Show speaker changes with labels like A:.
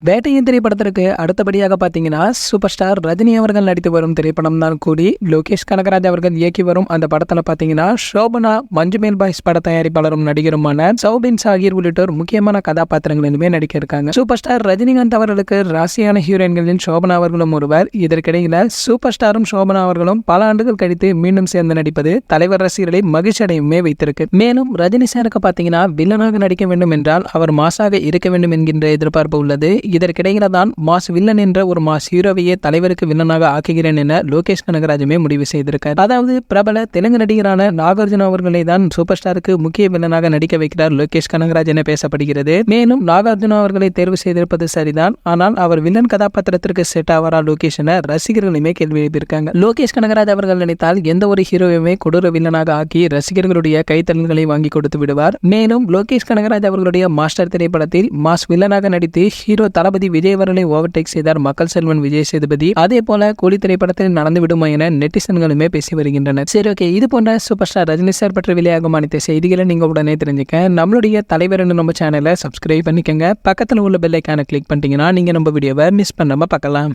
A: வேட்டையின் திரைப்படத்திற்கு அடுத்தபடியாக பார்த்தீங்கன்னா சூப்பர் ஸ்டார் ரஜினி அவர்கள் நடித்து வரும் திரைப்படம் தான் கூடி. லோகேஷ் கனகராஜ் அவர்கள் இயக்கி வரும் அந்த படத்தில் பார்த்தீங்கன்னா சோபனா, மஞ்சுமேல் பாய்ஸ் பட தயாரிப்பாளரும் நடிகருமான சௌபின் சாகிர் உள்ளிட்டோர் முக்கியமான கதாபாத்திரங்களிலுமே நடிக்க இருக்காங்க. சூப்பர் ஸ்டார் ரஜினிகாந்த் அவர்களுக்கு ராசியான ஹீரோயின்களின் சோபனா அவர்களும் ஒருவர். இதற்கிடையில சூப்பர் ஸ்டாரும் சோபனா அவர்களும் பல ஆண்டுகள் கழித்து மீண்டும் சேர்ந்து நடிப்பது தலைவர் ரசிகர்களை மகிழ்ச்சியடையுமே வைத்திருக்கு. மேலும் ரஜினி சாருக்கு பார்த்தீங்கன்னா வில்லனாக நடிக்க வேண்டும் என்றால் அவர் மாசாக இருக்க வேண்டும் என்கின்ற எதிர்பார்ப்பு உள்ளது. இதற்கிடையில தான் மாஸ் வில்லன் என்ற ஒரு மாஸ் ஹீரோவையே தலைவருக்கு வில்லனாக ஆக்குகிறேன் என லோகேஷ் கனகராஜுமே முடிவு செய்திருக்கார். அதாவது பிரபல தெலுங்கு நடிகரான நாகார்ஜுன அவர்களை தான் சூப்பர் ஸ்டாருக்கு முக்கிய வில்லனாக நடிக்க வைக்கிறார் லோகேஷ் கனகராஜ் என பேசப்படுகிறது. மேலும் நாகார்ஜுன அவர்களை தேர்வு செய்திருப்பது சரிதான், ஆனால் அவர் வில்லன் கதாபாத்திரத்திற்கு செட் ஆவாரா லோகேஷ் என ரசிகர்களுமே கேள்வி எழுப்பியிருக்காங்க. லோகேஷ் கனகராஜ் அவர்கள் நினைத்தால் எந்த ஒரு ஹீரோவையுமே கொடூர வில்லனாக ஆக்கி ரசிகர்களுடைய கைத்தறல்களை வாங்கி கொடுத்து விடுவார். மேலும் லோகேஷ் கனகராஜ் அவர்களுடைய மாஸ்டர் திரைப்படத்தில் மாஸ் வில்லனாக நடித்து ஹீரோ தளபதி விஜய் அவர்களை ஓவர்டேக் செய்தார் மக்கள் செல்வன் விஜய் சேதுபதி. அதே போல கூலி திரைப்படத்தில் நடந்து விடுமா என நெட்டிசன்களுமே பேசி வருகின்றனர். சரி, ஓகே, இது போன்ற சூப்பர் ஸ்டார் ரஜினி சார் பற்றி வெளியாகும் அனைத்து செய்திகளை நீங்க உடனே தெரிஞ்சுக்க நம்மளுடைய தலைவர் நம்ம சேனலை சப்ஸ்கிரைப் பண்ணிக்கங்க. பக்கத்தில் உள்ள பெல் ஐக்கானை கிளிக் பண்ணிட்டீங்கன்னா நீங்க நம்ம வீடியோவை மிஸ் பண்ணாம பார்க்கலாம்.